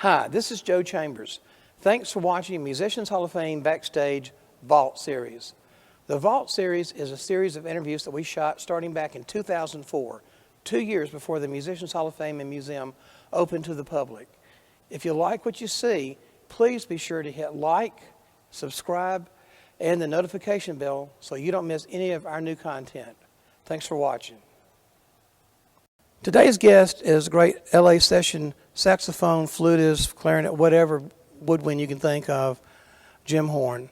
Hi, this is Joe Chambers. Thanks for watching Musicians Hall of Fame Backstage Vault Series. The Vault Series is a series of interviews that we shot starting back in 2004, 2 years before the Musicians Hall of Fame and Museum opened to the public. If you like what you see, please be sure to hit like, subscribe, and the notification bell so you don't miss any of our new content. Thanks for watching. Today's guest is a great LA session saxophone, flutist, clarinet, whatever woodwind you can think of, Jim Horn.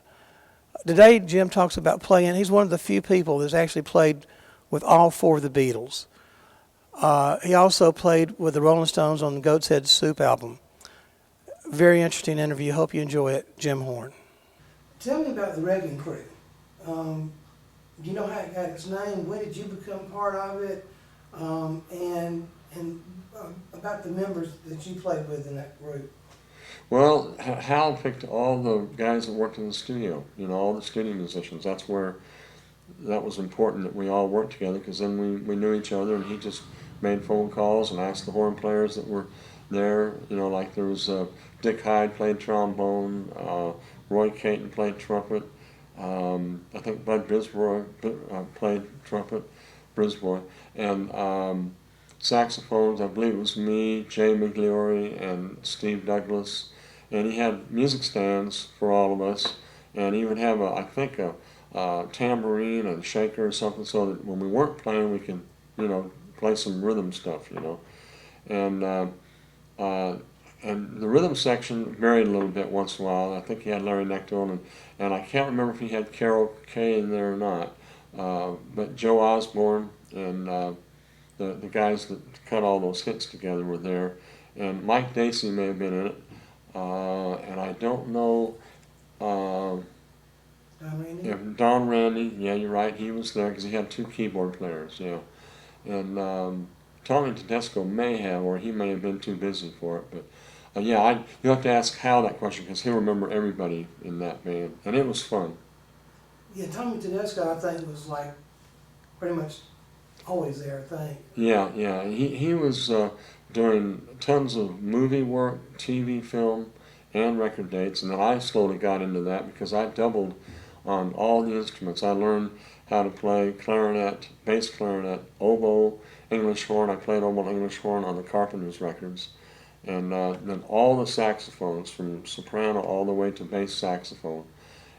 Today, Jim talks about playing. He's one of the few people that's actually played with all four of the Beatles. He also played with the Rolling Stones on the Goat's Head Soup album. Very interesting interview. Hope you enjoy it, Jim Horn. Tell me about the Wrecking Crew. Do you know how it got its name? When did you become part of it? And about the members that you played with in that group. Well, Hal picked all the guys that worked in the studio, you know, all the studio musicians. That was important that we all worked together, because then we knew each other, and he just made phone calls and asked the horn players that were there. You know, like there was Dick Hyde played trombone, Roy Caton played trumpet, I think Bud Brisbois played trumpet, Brisbois, and saxophones, I believe it was me, Jay Migliore, and Steve Douglas. And he had music stands for all of us, and he would have, I think, a tambourine and shaker or something, so that when we weren't playing, we could, you know, play some rhythm stuff, you know. And the rhythm section varied a little bit once in a while. I think he had Larry Necton, and I can't remember if he had Kaye in there or not. But Joe Osborne and the guys that cut all those hits together were there, and Mike Dacey may have been in it, and I don't know if Don Randy, yeah, you're right, he was there because he had two keyboard players, yeah, and Tommy Tedesco may have, or he may have been too busy for it, but yeah, you'll have to ask Hal that question, because he'll remember everybody in that band, and it was fun. Yeah, Tommy Tedesco, I think, was like pretty much always there, I think. Yeah. He was doing tons of movie work, TV, film, and record dates, and then I slowly got into that because I doubled on all the instruments. I learned how to play clarinet, bass clarinet, oboe, English horn. I played oboe and English horn on the Carpenters records, and then all the saxophones, from soprano all the way to bass saxophone,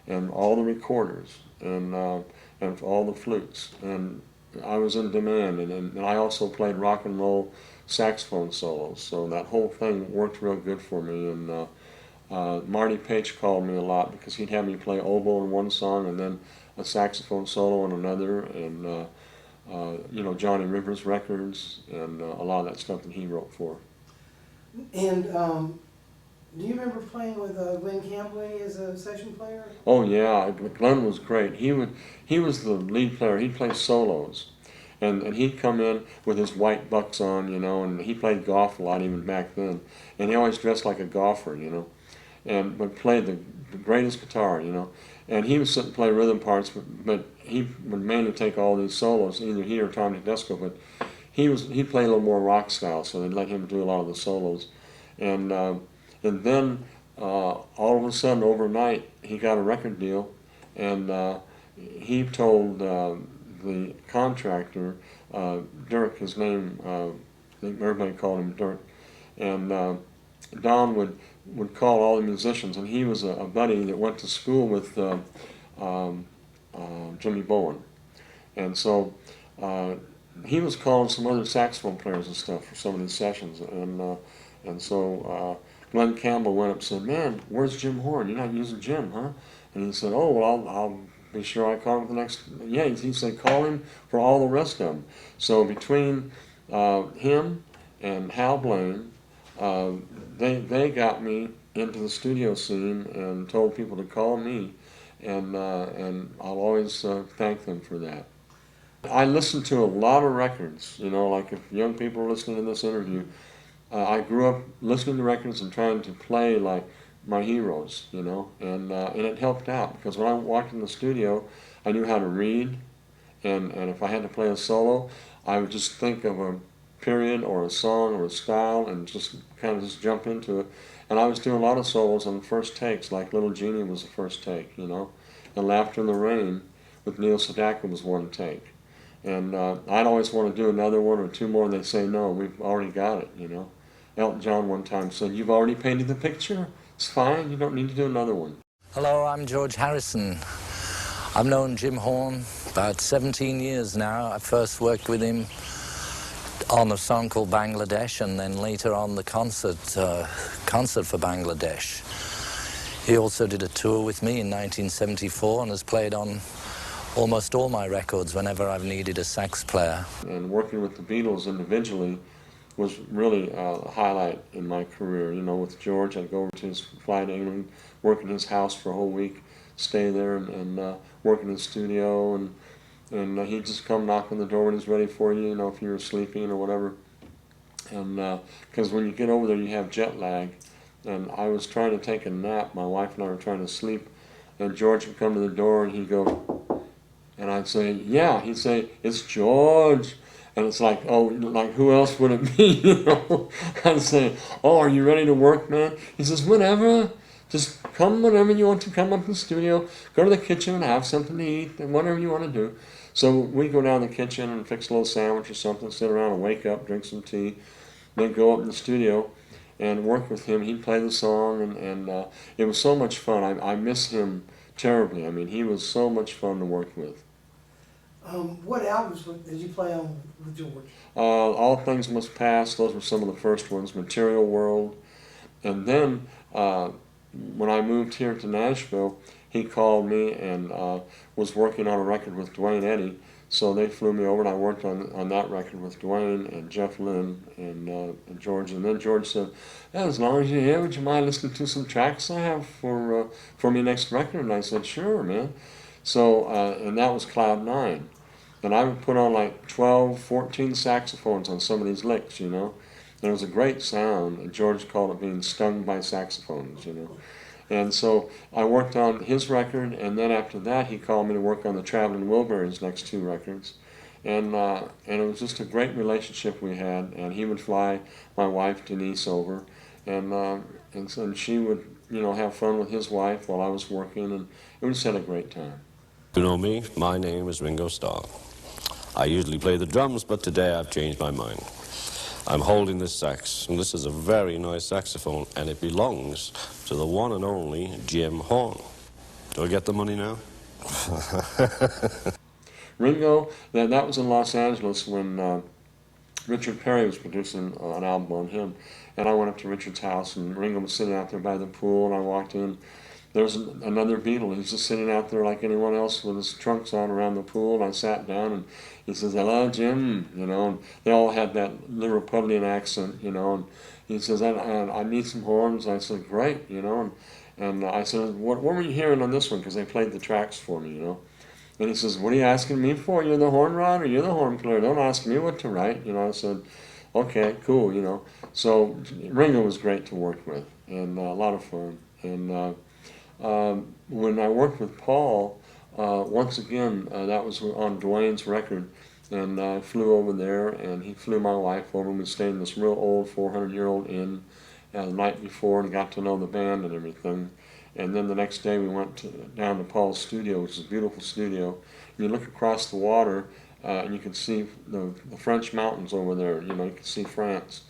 and all the recorders, and all the flutes, and I was in demand, and I also played rock and roll saxophone solos, so that whole thing worked real good for me. And Marty Page called me a lot because he'd have me play oboe in one song and then a saxophone solo in another, and you know, Johnny Rivers records, and a lot of that stuff that he wrote for. And do you remember playing with Glenn Campbell as a session player? Oh yeah, Glenn was great. He was the lead player. He'd play solos, and he'd come in with his white bucks on, you know, and he played golf a lot even back then. And he always dressed like a golfer, you know, but played the greatest guitar, you know. And he would sit and play rhythm parts, but he would mainly take all these solos, either he or Tommy Tedesco. But he played a little more rock style, so they'd let him do a lot of the solos, and then all of a sudden, overnight, he got a record deal, and he told the contractor, Dirk, his name, I think everybody called him Dirk, and Don would call all the musicians, and he was a buddy that went to school with Jimmy Bowen, and so he was calling some other saxophone players and stuff for some of these sessions, and so Glenn Campbell went up and said, "Man, where's Jim Horn? You're not using Jim, huh?" And he said, "Oh, well, I'll be sure I call him for the next." Yeah, he said, "Call him for all the rest of them." So between him and Hal Blaine, they got me into the studio scene and told people to call me, and I'll always thank them for that. I listened to a lot of records, you know, like if young people are listening to this interview, I grew up listening to records and trying to play like my heroes, you know, and it helped out, because when I walked in the studio, I knew how to read, and if I had to play a solo, I would just think of a period or a song or a style and just kind of just jump into it. And I was doing a lot of solos on the first takes, like Little Genie was the first take, you know, and Laughter in the Rain with Neil Sedaka was one take. And I'd always want to do another one or two more, and they say, no, we've already got it, you know. Elton John one time said, you've already painted the picture, it's fine, you don't need to do another one. Hello, I'm George Harrison. I've known Jim Horn about 17 years now. I first worked with him on a song called Bangladesh, and then later on the concert for Bangladesh. He also did a tour with me in 1974 and has played on almost all my records whenever I've needed a sax player. And working with the Beatles individually was really a highlight in my career. You know, with George, I'd go over to his fly to England, work in his house for a whole week, stay there and work in his studio, and he'd just come knock on the door when he's ready for you, you know, if you were sleeping or whatever. And because when you get over there, you have jet lag. And I was trying to take a nap. My wife and I were trying to sleep, and George would come to the door and he'd go, and I'd say, yeah. He'd say, it's George. And it's like, oh, like who else would it be? You know, I'd say, oh, are you ready to work, man? He says, whenever. Just come whenever you want to come up to the studio, go to the kitchen and have something to eat, and whatever you want to do. So we go down to the kitchen and fix a little sandwich or something, sit around and wake up, drink some tea, then go up in the studio and work with him. He'd play the song, and it was so much fun. I miss him terribly. I mean, he was so much fun to work with. What albums did you play on with George? All Things Must Pass, those were some of the first ones, Material World. And then when I moved here to Nashville, he called me and was working on a record with Duane Eddy. So they flew me over and I worked on that record with Duane and Jeff Lynne and George. And then George said, yeah, as long as you're here, would you mind listening to some tracks I have for me next record? And I said, sure, man. So, and that was Cloud 9. And I would put on like 12, 14 saxophones on some of these licks, you know. And it was a great sound, and George called it being stung by saxophones, you know. And so I worked on his record, and then after that he called me to work on the Traveling Wilburys' next two records. And it was just a great relationship we had, and he would fly my wife Denise over, and she would, you know, have fun with his wife while I was working, and we just had a great time. You know me, my name is Ringo Starr. I usually play the drums, but today I've changed my mind. I'm holding this sax, and this is a very nice saxophone, and it belongs to the one and only Jim Horn. Do I get the money now? Ringo, that was in Los Angeles when Richard Perry was producing an album on him, and I went up to Richard's house, and Ringo was sitting out there by the pool, and I walked in. There was another Beatle. He was just sitting out there like anyone else with his trunks on around the pool, and I sat down, and he says, hello, Jim, you know, and they all had that Liverpudlian accent, you know, and he says, I need some horns. I said, great, you know, and I said, what were you hearing on this one? Because they played the tracks for me, you know. And he says, what are you asking me for? You're the horn writer, you're the horn player. Don't ask me what to write. You know, I said, okay, cool, you know. So Ringo was great to work with, and a lot of fun. And when I worked with Paul, once again, that was on Duane's record, and I flew over there, and he flew my wife over, and we stayed in this real old 400-year-old inn the night before and got to know the band and everything. And then the next day we went down to Paul's studio, which is a beautiful studio. And you look across the water, and you can see the French mountains over there. You know, you can see France.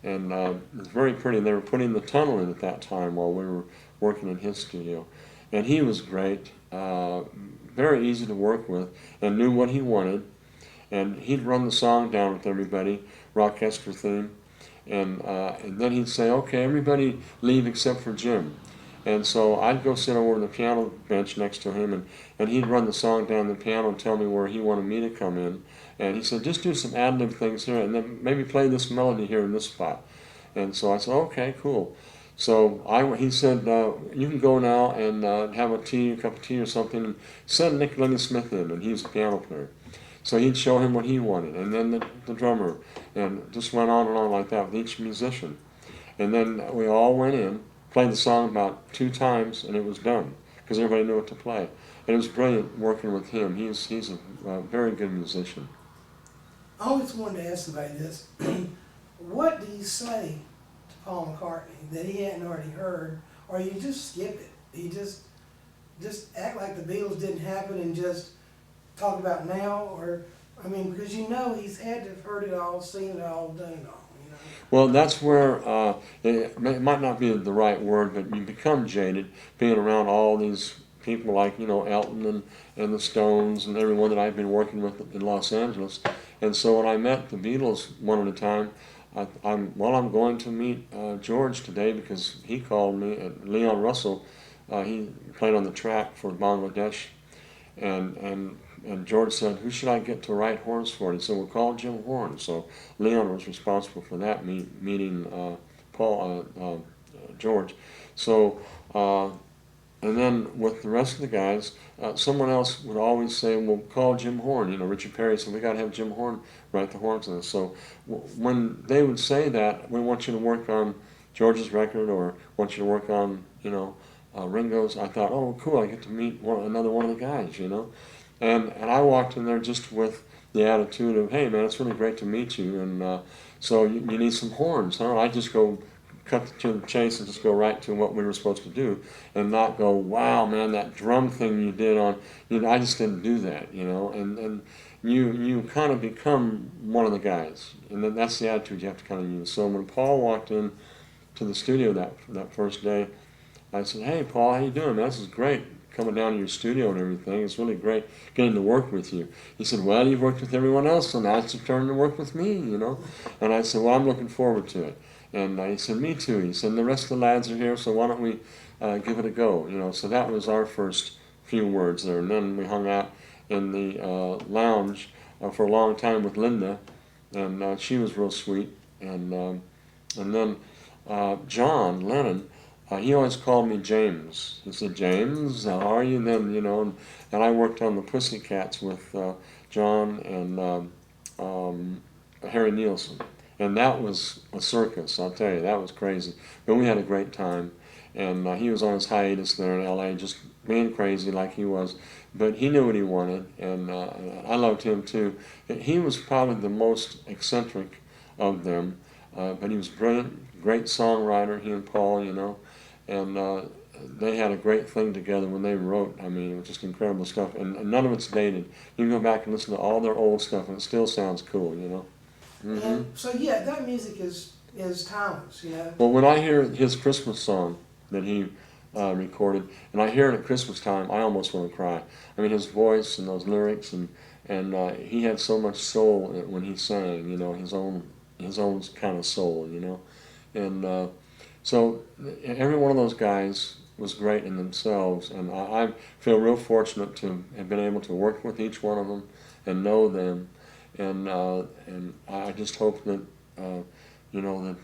And it's very pretty. They were putting the tunnel in at that time while we were working in his studio. And he was great, very easy to work with, and knew what he wanted. And he'd run the song down with everybody, Rockestra theme. And then he'd say, okay, everybody leave except for Jim. And so I'd go sit over on the piano bench next to him, and he'd run the song down the piano and tell me where he wanted me to come in. And he said, just do some ad-lib things here, and then maybe play this melody here in this spot. And so I said, okay, cool. So he said, you can go now and have a cup of tea or something, and send Nick Lenny Smith in, and he's a piano player. So he'd show him what he wanted, and then the drummer, and just went on and on like that with each musician. And then we all went in, played the song about 2 times, and it was done, because everybody knew what to play. And it was brilliant working with him. He's a very good musician. I always wanted to ask somebody this. What do you say to Paul McCartney that he hadn't already heard, or you just skip it? You just act like the Beatles didn't happen and just talk about now, or I mean, because you know he's had to have heard it all, seen it all, done it all. You know. Well, that's where it might not be the right word, but you become jaded being around all these people like, you know, Elton and the Stones and everyone that I've been working with in Los Angeles. And so when I met the Beatles one at a time, I'm going to meet George today because he called me, and Leon Russell, he played on the track for Bangladesh, and George said, who should I get to write horns for? And he said, well, call Jim Horn. So Leon was responsible for that meeting George. So, and then with the rest of the guys, someone else would always say, well, call Jim Horn. You know, Richard Perry said, we got to have Jim Horn write the horns on this. So when they would say that, we want you to work on George's record, or want you to work on, you know, Ringo's, I thought, oh, cool, I get to meet another one of the guys, you know. And I walked in there just with the attitude of, hey, man, it's really great to meet you, and so you need some horns, huh? I just go cut to the chase and just go right to what we were supposed to do, and not go, wow, man, that drum thing you did on, you know, I just didn't do that, you know, and you kind of become one of the guys, and then that's the attitude you have to kind of use. So when Paul walked in to the studio that first day, I said, hey, Paul, how you doing, man? This is great, coming down to your studio and everything. It's really great getting to work with you. He said, well, you've worked with everyone else, so now it's your turn to work with me, you know. And I said, well, I'm looking forward to it. And he said, me too. He said, the rest of the lads are here, so why don't we give it a go, you know. So that was our first few words there. And then we hung out in the lounge for a long time with Linda, and she was real sweet. And then John Lennon, he always called me James. He said, James, how are you? And then, you know, and I worked on the Pussycats with John and Harry Nilsson. And that was a circus, I'll tell you, that was crazy. But we had a great time. And he was on his hiatus there in LA, just being crazy like he was. But he knew what he wanted, and I loved him too. He was probably the most eccentric of them, but he was brilliant, great songwriter, he and Paul, you know. And they had a great thing together when they wrote. I mean, it was just incredible stuff, and none of it's dated. You can go back and listen to all their old stuff, and it still sounds cool, you know. Mm-hmm. And so yeah, that music is timeless, you know. Well, when I hear his Christmas song that he recorded, and I hear it at Christmas time, I almost want to cry. I mean, his voice and those lyrics, and he had so much soul when he sang, you know, his own kind of soul, you know, and so every one of those guys was great in themselves, and I feel real fortunate to have been able to work with each one of them and know them, and I just hope that you know that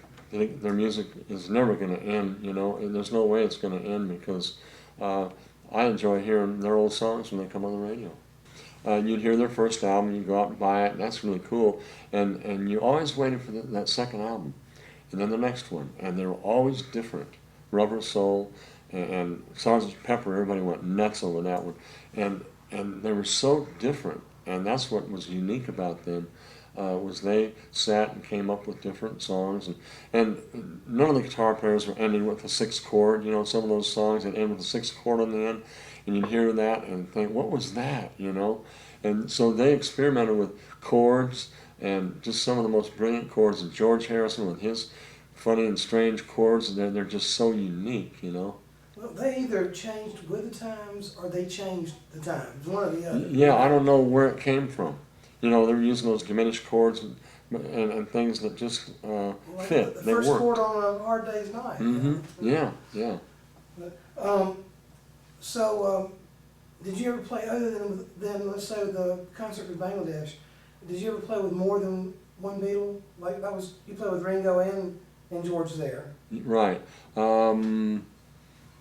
their music is never going to end, you know, and there's no way it's going to end, because I enjoy hearing their old songs when they come on the radio. You'd hear their first album, you'd go out and buy it, and that's really cool, and you always waited for that second album, and then the next one, and they were always different. Rubber Soul and Sgt. Pepper, everybody went nuts over that one, and they were so different, and that's what was unique about them, was they sat and came up with different songs, and none of the guitar players were ending with a sixth chord. You know, some of those songs that end with a sixth chord on the end, and you'd hear that and think, what was that, you know? And so they experimented with chords, and just some of the most brilliant chords of George Harrison with his funny and strange chords, and they're just so unique, you know? Well, they either changed with the times or they changed the times, one or the other. Yeah, I don't know where it came from. You know, they were using those diminished chords and things that just like fit. The they first worked. chord on A Hard Day's Night. Mm-hmm. Yeah, yeah. But, so, did you ever play, other than let's say the concert with Bangladesh, did you ever play with more than one Beatle? Like that was, you played with Ringo and George there. Right.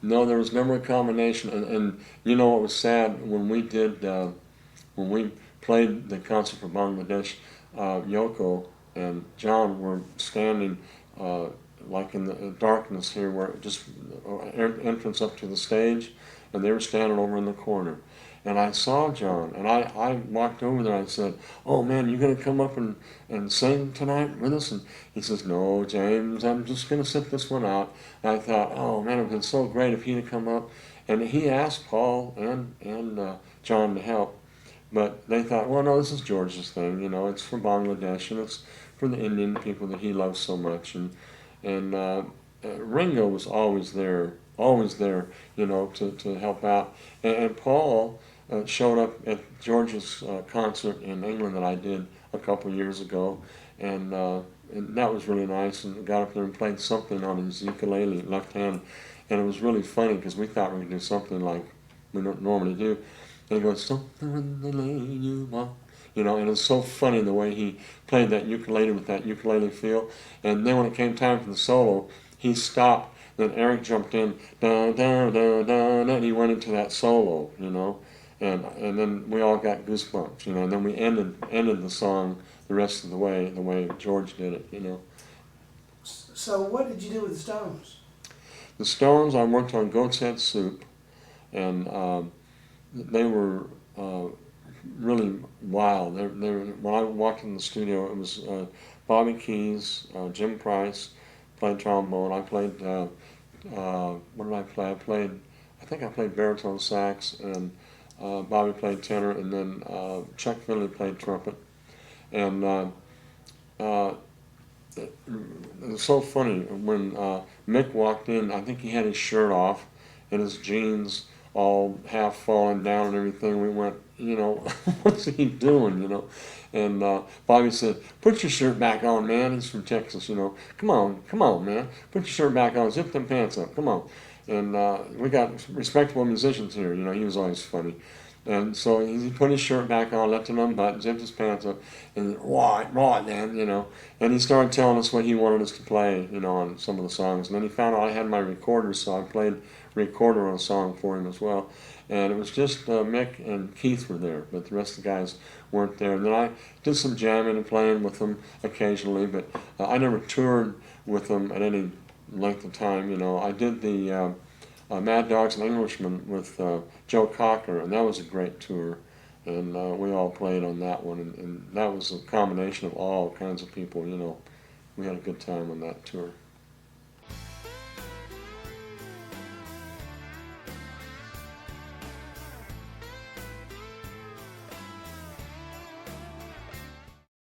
No, there was never a combination. And you know what was sad? When we played the concert for Bangladesh, Yoko and John were standing like in the darkness here, where just entrance up to the stage, and they were standing over in the corner. and I saw John, and I walked over there. I said, "Oh man, you gonna come up and sing tonight with us?" And he says, "No, James, I'm just gonna sit this one out." And I thought, "Oh man, it would have been so great if he'd have come up." And he asked Paul and John to help, but they thought, "Well, no, this is George's thing. You know, it's for Bangladesh and it's for the Indian people that he loves so much." And Ringo was always there, you know, to help out. And Paul showed up at George's concert in England that I did a couple years ago, and that was really nice. And got up there and played something on his ukulele, left hand, and it was really funny because we thought we could do something like we don't normally do. And he goes, "Something in the lane you walk." You know, and it's so funny the way he played that ukulele with that ukulele feel. And then when it came time for the solo, he stopped. Then Eric jumped in, da da da da, and he went into that solo, you know, and then we all got goosebumps, you know. And then we ended the song the rest of the way George did it, you know. So what did you do with the Stones? The Stones, I worked on Goat's Head Soup, and they were really wild. When I walked in the studio, it was Bobby Keys, Jim Price played trombone. I played, what did I play? I played baritone sax, and Bobby played tenor, and then Chuck Finley played trumpet. And it was so funny when Mick walked in. I think he had his shirt off and his jeans all half falling down and everything. We went, you know, what's he doing, you know? And Bobby said, "Put your shirt back on, man." He's from Texas, you know. Come on, man. Put your shirt back on. Zip them pants up. Come on." And we got respectable musicians here. You know, he was always funny. And so he put his shirt back on, left it unbuttoned, zipped his pants up, and right, man, you know. And he started telling us what he wanted us to play, you know, on some of the songs. And then he found out I had my recorder, so I played recorder on a song for him as well. And it was just Mick and Keith were there, but the rest of the guys weren't there. And then I did some jamming and playing with them occasionally, but I never toured with them at any length of time, you know. I did the Mad Dogs and Englishmen with Joe Cocker, and that was a great tour. And we all played on that one, and that was a combination of all kinds of people, you know. We had a good time on that tour.